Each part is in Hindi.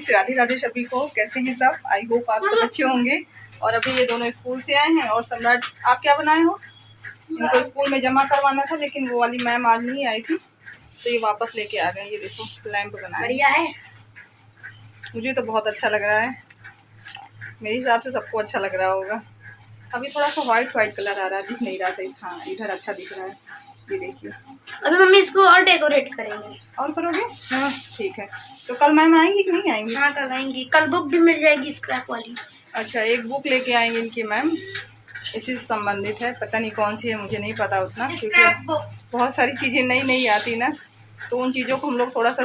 गाइस, राधे राधे सभी को। कैसे हैं सब? आई होप आप सब अच्छे होंगे। और अभी ये दोनों स्कूल से आए हैं। और सम्राट, आप क्या बनाए हो? इनको स्कूल में जमा करवाना था, लेकिन वो वाली मैम आज नहीं आई थी, तो ये वापस लेके आ गए। ये देखो लैंप बनाया, बढ़िया है। मुझे तो बहुत अच्छा लग रहा है, मेरे हिसाब से सबको अच्छा लग रहा होगा। अभी थोड़ा सा व्हाइट कलर आ रहा है, दिख नहीं रहा सही। हाँ, इधर अच्छा दिख रहा है। ये देखिए, अभी मम्मी इसको और डेकोरेट करेंगे। और करोगे? हाँ ठीक है। तो कल मैम आएंगी कि नहीं आएंगी? हाँ कल आएंगी। कल बुक भी मिल जाएगी स्क्रैप वाली। अच्छा, एक बुक लेके आएंगे इनकी मैम, इसी से संबंधित है। पता नहीं कौन सी है, मुझे नहीं पता उतना, क्योंकि बहुत सारी चीज़ें नई आती ना, तो उन चीज़ों को हम लोग थोड़ा सा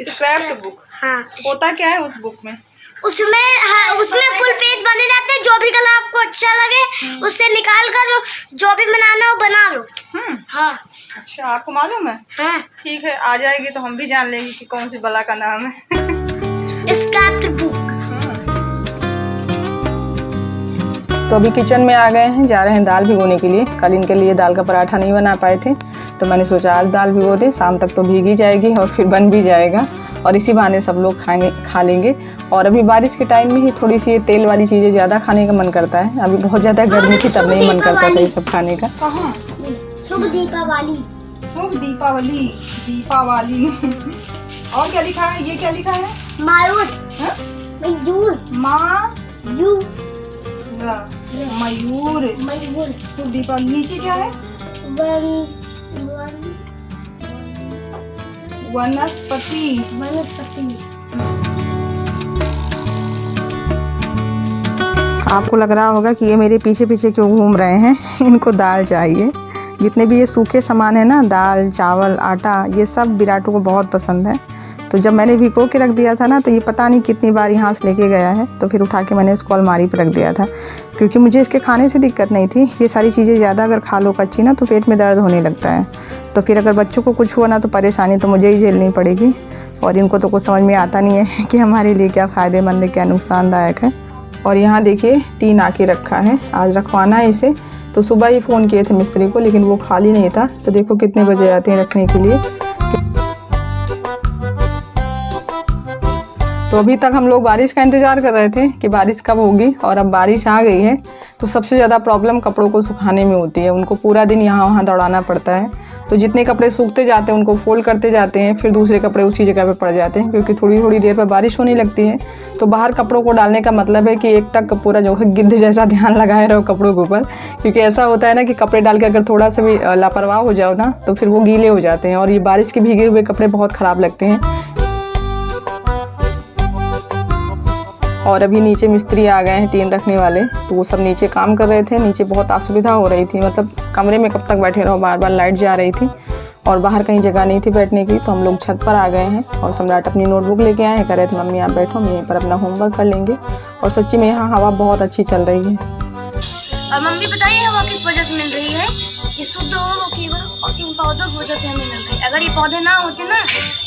स्क्रैप बुक। हाँ, होता क्या है उस बुक में? उसमें फुल पेज बने जाते हैं। जो भी कलर आपको अच्छा लगे उससे निकाल कर जो भी बनाना हो बना लो। हाँ। अच्छा, आपको मालूम है? हाँ। ठीक है, आ जाएगी तो हम भी जान लेंगे कि कौन सी बला का नाम है। Scrap book. तो अभी किचन में आ गए हैं, जा रहे हैं दाल भिगोने के लिए। कल इनके लिए दाल का पराठा नहीं बना पाए थे, तो मैंने सोचा आज दाल भिगो दें, शाम तक तो भीग ही जाएगी और फिर बन भी जाएगा, और इसी बहाने सब लोग खा लेंगे। और अभी बारिश के टाइम में ही थोड़ी सी ये तेल वाली चीज़ें ज़्यादा खाने का मन करता है। अभी बहुत ज़्यादा गर्मी थी, तब नहीं मन करता था ये सब खाने का। कहाँ? शुभ दीपावली। शुभ दीपावली। दीपावली और क्या लिखा है? ये क्या लिखा है? मयूर। मयूर। शुभ दीपावली। नीचे क्या है? वनस्पति। आपको लग रहा होगा कि ये मेरे पीछे पीछे क्यों घूम रहे हैं। इनको दाल चाहिए। जितने भी ये सूखे सामान है ना, दाल, चावल, आटा, ये सब विराटू को बहुत पसंद है। तो जब मैंने भिगो के रख दिया था ना, तो ये पता नहीं कितनी बार यहाँ से लेके गया है, तो फिर उठा के मैंने इसको अलमारी पर रख दिया था, क्योंकि मुझे इसके खाने से दिक्कत नहीं थी। ये सारी चीज़ें ज़्यादा अगर खा लो कच्ची ना, तो पेट में दर्द होने लगता है। तो फिर अगर बच्चों को कुछ हुआ ना, तो परेशानी तो मुझे ही झेलनी पड़ेगी, और इनको तो कुछ समझ में आता नहीं है कि हमारे लिए क्या फ़ायदेमंद है, क्या नुकसानदायक है। और यहाँ देखिए टीन आके रखा है, आज रखवाना है इसे। तो सुबह ही फ़ोन किए थे मिस्त्री को, लेकिन वो खाली नहीं था। तो देखो कितने बजे आते हैं रखने के लिए। तो अभी तक हम लोग बारिश का इंतज़ार कर रहे थे कि बारिश कब होगी, और अब बारिश आ गई है। तो सबसे ज़्यादा प्रॉब्लम कपड़ों को सुखाने में होती है। उनको पूरा दिन यहाँ वहाँ दौड़ाना पड़ता है। तो जितने कपड़े सूखते जाते हैं उनको फोल्ड करते जाते हैं, फिर दूसरे कपड़े उसी जगह पे पड़ जाते हैं, क्योंकि थोड़ी थोड़ी देर पर बारिश होने लगती है। तो बाहर कपड़ों को डालने का मतलब है कि एक तक पूरा जो है गिद्ध जैसा ध्यान लगाए रहो कपड़ों के ऊपर, क्योंकि ऐसा होता है ना कि कपड़े डाल के अगर थोड़ा सा भी लापरवाह हो जाओ ना, तो फिर वो गीले हो जाते हैं, और ये बारिश के भीगे हुए कपड़े बहुत ख़राब लगते हैं। और अभी नीचे मिस्त्री आ गए हैं टीन रखने वाले, तो वो सब नीचे काम कर रहे थे। नीचे बहुत असुविधा हो रही थी, मतलब कमरे में कब तक बैठे रहो, बार बार लाइट जा रही थी, और बाहर कहीं जगह नहीं थी बैठने की। तो हम लोग छत पर आ गए हैं, और सम्राट अपनी नोटबुक लेके आए हैं। कह रहे थे मम्मी आप बैठो, हम यहीं पर अपना होमवर्क कर लेंगे। और सच्ची में यहाँ हवा बहुत अच्छी चल रही है। और मम्मी बताइए हवा किस वजह से मिल रही है? ये शुद्ध हवा केवल इन पौधों की वजह से हमें मिल रही है। अगर ये पौधे ना होते ना,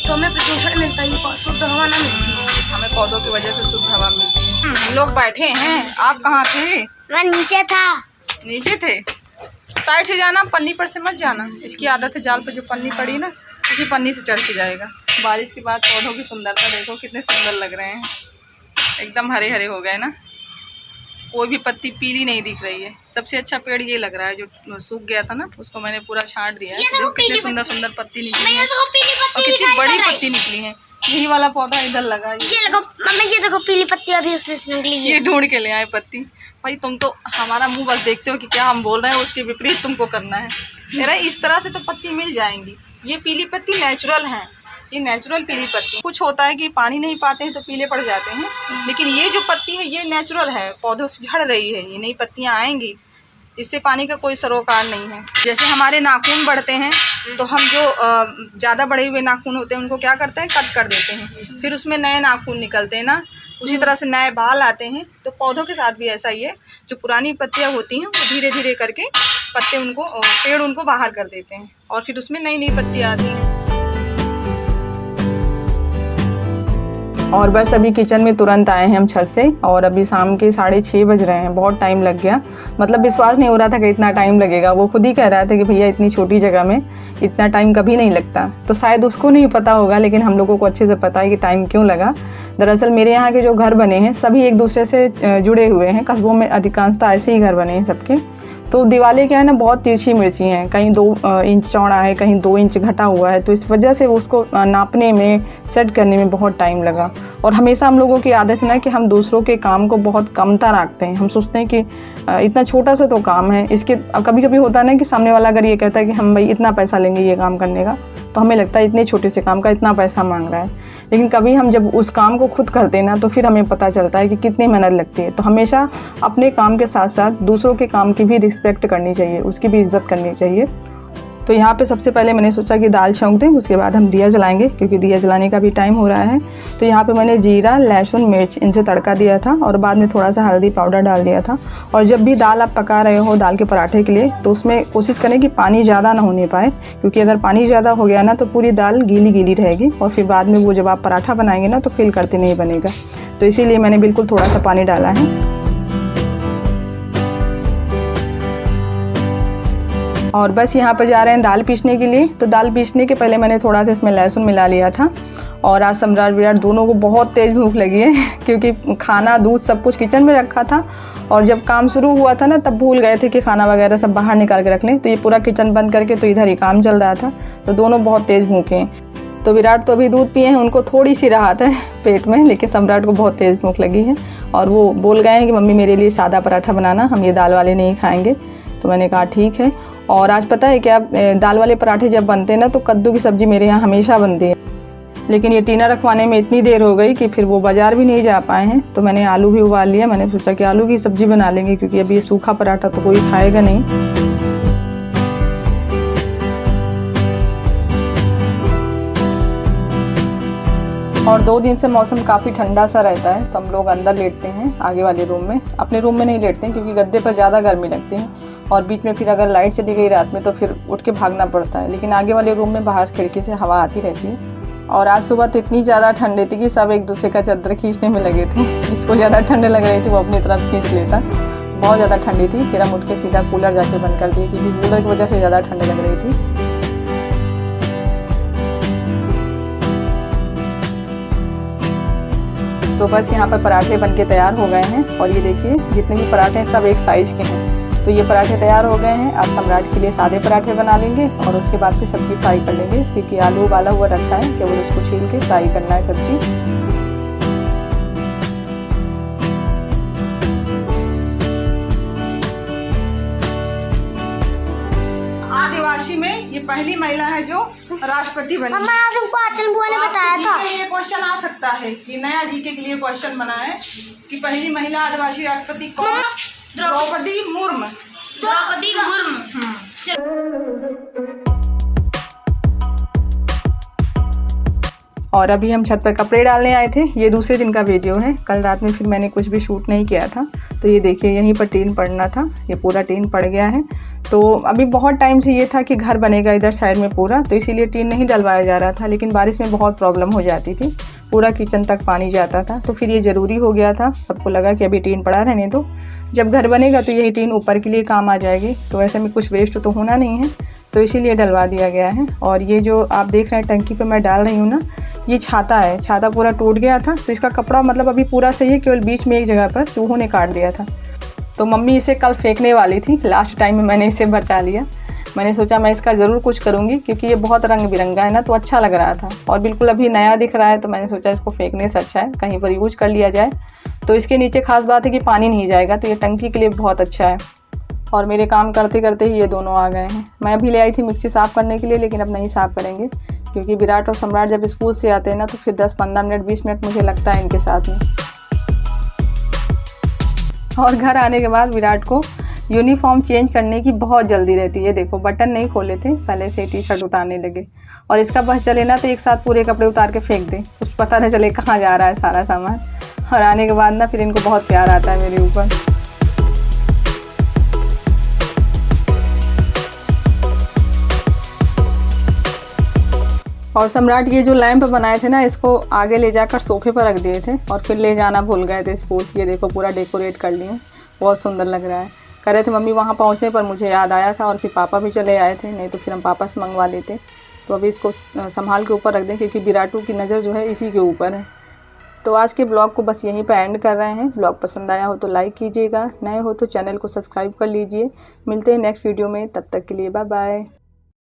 तो हमें प्रदूषण मिलता है, शुद्ध हवा ना मिलती है। हमें पौधों की वजह से शुद्ध हवा मिलती है। हम लोग बैठे हैं, आप कहाँ थे? मैं नीचे था। नीचे थे? साइड से जाना, पन्नी पर से मत जाना। इसकी आदत है, जाल पर जो पन्नी पड़ी ना, उसी पन्नी से चढ़ के जाएगा। बारिश के बाद पौधों की सुंदरता देखो, कितने सुंदर लग रहे हैं, एकदम हरे हरे हो गए ना। कोई भी पत्ती पीली नहीं दिख रही है। सबसे अच्छा पेड़ ये लग रहा है, जो सूख गया था ना, उसको मैंने पूरा छांट दिया है। देखो कितने सुंदर सुंदर पत्ती निकली है, और कितनी बड़ी पत्ती निकली है। यही वाला पौधा इधर लगा है। ये देखो मम्मी, ये देखो पीली पत्ती अभी उसमें से निकली है। ये ढूंढ के ले आए पत्ती। भाई तुम तो हमारा मुंह बस देखते हो कि क्या हम बोल रहे हैं, उसके विपरीत तुमको करना है। मेरा इस तरह से तो पत्ती मिल जाएंगी। ये पीली पत्ती नेचुरल है, ये नेचुरल पीली पत्ती। कुछ होता है कि पानी नहीं पाते हैं तो पीले पड़ जाते हैं, लेकिन ये जो पत्ती है ये नेचुरल है, पौधों से झड़ रही है। ये नई पत्तियाँ आएंगी, इससे पानी का कोई सरोकार नहीं है। जैसे हमारे नाखून बढ़ते हैं, तो हम जो ज़्यादा बढ़े हुए नाखून होते हैं उनको क्या करते हैं, कट कर देते हैं, फिर उसमें नए नाखून निकलते हैं ना, उसी तरह से नए बाल आते हैं। तो पौधों के साथ भी ऐसा ही है, जो पुरानी पत्तियाँ होती हैं वो धीरे धीरे करके पत्ते उनको, पेड़ उनको बाहर कर देते हैं, और फिर उसमें नई नई पत्तियाँ आती हैं। और बस अभी किचन में तुरंत आए हैं हम छत से, और अभी शाम के 6:30 बज रहे हैं। बहुत टाइम लग गया, मतलब विश्वास नहीं हो रहा था कि इतना टाइम लगेगा। वो खुद ही कह रहा था कि भैया इतनी छोटी जगह में इतना टाइम कभी नहीं लगता। तो शायद उसको नहीं पता होगा, लेकिन हम लोगों को अच्छे से पता है कि टाइम क्यों लगा। दरअसल मेरे यहाँ के जो घर बने हैं सभी एक दूसरे से जुड़े हुए हैं। कस्बों में अधिकांशतः ऐसे ही घर बने हैं सबके। तो दिवाली क्या है ना, बहुत तिरछी मिर्ची हैं, कहीं 2 इंच चौड़ा है, कहीं 2 इंच घटा हुआ है। तो इस वजह से उसको नापने में, सेट करने में बहुत टाइम लगा। और हमेशा हम लोगों की आदत है ना कि हम दूसरों के काम को बहुत कमतर रखते हैं। हम सोचते हैं कि इतना छोटा सा तो काम है, इसके कभी कभी होता है ना कि सामने वाला अगर ये कहता है कि हम भाई इतना पैसा लेंगे ये काम करने का, तो हमें लगता है इतने छोटे से काम का इतना पैसा मांग रहा है। लेकिन कभी हम जब उस काम को खुद करते हैं ना, तो फिर हमें पता चलता है कि कितनी मेहनत लगती है। तो हमेशा अपने काम के साथ साथ दूसरों के काम की भी रिस्पेक्ट करनी चाहिए, उसकी भी इज्जत करनी चाहिए। तो यहाँ पे सबसे पहले मैंने सोचा कि दाल छौंक दें, उसके बाद हम दिया जलाएंगे, क्योंकि दिया जलाने का भी टाइम हो रहा है। तो यहाँ पे मैंने जीरा, लहसुन, मिर्च इनसे तड़का दिया था, और बाद में थोड़ा सा हल्दी पाउडर डाल दिया था। और जब भी दाल आप पका रहे हो दाल के पराठे के लिए, तो उसमें कोशिश करें कि पानी ज़्यादा ना होने पाए, क्योंकि अगर पानी ज़्यादा हो गया ना तो पूरी दाल गीली गीली रहेगी, और फिर बाद में वो जब आप पराठा बनाएंगे ना तो फिल करते नहीं बनेगा। तो इसीलिए मैंने बिल्कुल थोड़ा सा पानी डाला है। और बस यहाँ पर जा रहे हैं दाल पीसने के लिए। तो दाल पीसने के पहले मैंने थोड़ा सा इसमें लहसुन मिला लिया था। और आज सम्राट विराट दोनों को बहुत तेज़ भूख लगी है, क्योंकि खाना, दूध सब कुछ किचन में रखा था, और जब काम शुरू हुआ था ना तब भूल गए थे कि खाना वगैरह सब बाहर निकाल के रख लें। तो ये पूरा किचन बंद करके तो इधर ही काम चल रहा था। तो दोनों बहुत तेज़ भूखे हैं। तो विराट तो अभी दूध पिए हैं, उनको थोड़ी सी राहत है पेट में, लेकिन सम्राट को बहुत तेज़ भूख लगी है। और वो बोल गए हैं कि मम्मी मेरे लिए सादा पराठा बनाना, हम ये दाल वाले नहीं खाएँगे। तो मैंने कहा ठीक है। और आज पता है क्या, दाल वाले पराठे जब बनते हैं ना तो कद्दू की सब्ज़ी मेरे यहाँ हमेशा बनती है, लेकिन ये टीना रखवाने में इतनी देर हो गई कि फिर वो बाज़ार भी नहीं जा पाए हैं। तो मैंने आलू भी उबाल लिया। मैंने सोचा कि आलू की सब्ज़ी बना लेंगे, क्योंकि अभी ये सूखा पराठा तो कोई खाएगा नहीं। और 2 दिन से मौसम काफ़ी ठंडा सा रहता है, तो हम लोग अंदर लेटते हैं आगे वाले रूम में। अपने रूम में नहीं लेटते हैं, क्योंकि गद्दे पर ज़्यादा गर्मी लगती है, और बीच में फिर अगर लाइट चली गई रात में तो फिर उठ के भागना पड़ता है। लेकिन आगे वाले रूम में बाहर खिड़की से हवा आती रहती है। और आज सुबह तो इतनी ज़्यादा ठंडी थी कि सब एक दूसरे का चादर खींचने में लगे थे। जिसको ज़्यादा ठंड लग रही थी वो अपनी तरफ खींच लेता। बहुत ज़्यादा ठंडी थी। फिर हम उठ के सीधा कूलर जाके बंद कर दिए, क्योंकि कूलर की वजह से ज़्यादा ठंड लग रही थी। तो बस यहाँ पर पराठे बनके तैयार हो गए हैं। और ये देखिए जितने भी पराठे हैं सब एक साइज़ के हैं। तो ये पराठे तैयार हो गए हैं। अब सम्राट के लिए सादे पराठे बना लेंगे, और उसके बाद फिर सब्ज़ी फ्राई कर लेंगे, क्योंकि आलू उबाला हुआ रखा है, केवल उसको छील के फ्राई करना है सब्ज़ी। आदिवासी में ये पहली महिला है जो राष्ट्रपति बनी। मम्मा आज हमको आंचल बुआ ने बताया था। ये क्वेश्चन आ सकता है कि नया जीके के लिए क्वेश्चन बना है कि पहली महिला आदिवासी राष्ट्रपति कौन? द्रौपदी मुर्मू। द्रौपदी मुर्मू। और अभी हम छत पर कपड़े डालने आए थे। ये दूसरे दिन का वीडियो है। कल रात में फिर मैंने कुछ भी शूट नहीं किया था। तो ये देखिए यहीं पर टीन पड़ना था, ये पूरा टीन पड़ गया है। तो अभी बहुत टाइम से ये था कि घर बनेगा इधर साइड में पूरा, तो इसीलिए टीन नहीं डलवाया जा रहा था। लेकिन बारिश में बहुत प्रॉब्लम हो जाती थी, पूरा किचन तक पानी जाता था। तो फिर ये ज़रूरी हो गया था। सबको लगा कि अभी टीन पड़ा रहने दो, जब घर बनेगा तो यही टीन ऊपर के लिए काम आ जाएगी। तो ऐसे में कुछ वेस्ट तो होना नहीं है, तो इसीलिए डलवा दिया गया है। और ये जो आप देख रहे हैं टंकी पे मैं डाल रही हूँ ना, ये छाता है। छाता पूरा टूट गया था, तो इसका कपड़ा मतलब अभी पूरा सही है, केवल बीच में एक जगह पर चूहों ने काट दिया था। तो मम्मी इसे कल फेंकने वाली थी, लास्ट टाइम में मैंने इसे बचा लिया। मैंने सोचा मैं इसका ज़रूर कुछ करूँगी, क्योंकि ये बहुत रंग बिरंगा है ना, तो अच्छा लग रहा था और बिल्कुल अभी नया दिख रहा है। तो मैंने सोचा इसको फेंकने से अच्छा है कहीं पर यूज कर लिया जाए। तो इसके नीचे खास बात है कि पानी नहीं जाएगा, तो ये टंकी के लिए बहुत अच्छा है। और मेरे काम करते करते ही ये दोनों आ गए हैं। मैं अभी ले आई थी मिक्सी साफ़ करने के लिए, लेकिन अब नहीं साफ़ करेंगे, क्योंकि विराट और सम्राट जब स्कूल से आते हैं ना, तो फिर 10-15 मिनट 20 मिनट मुझे लगता है इनके साथ में। और घर आने के बाद विराट को यूनिफॉर्म चेंज करने की बहुत जल्दी रहती है। देखो बटन नहीं खोले थे, पहले से टी शर्ट उतारने लगे। और इसका बस चले ना तो एक साथ पूरे कपड़े उतार के फेंक दे, कुछ पता न चले कहाँ जा रहा है सारा सामान। और आने के बाद ना फिर इनको बहुत प्यार आता है मेरे ऊपर। और सम्राट ये जो लैंप बनाए थे ना, इसको आगे ले जाकर सोफे पर रख दिए थे और फिर ले जाना भूल गए थे स्कूल। ये देखो पूरा डेकोरेट कर लिए, बहुत सुंदर लग रहा है। कह रहे थे मम्मी, वहाँ पहुँचने पर मुझे याद आया था और फिर पापा भी चले आए थे, नहीं तो फिर हम पापा से मंगवा लेते। तो अभी इसको संभाल के ऊपर रख दें, क्योंकि विराटू की नज़र जो है इसी के ऊपर है। तो आज के ब्लॉग को बस यहीं पर एंड कर रहे हैं। ब्लॉग पसंद आया हो तो लाइक कीजिएगा, नए हो तो चैनल को सब्सक्राइब कर लीजिए। मिलते हैं नेक्स्ट वीडियो में, तब तक के लिए बाय बाय।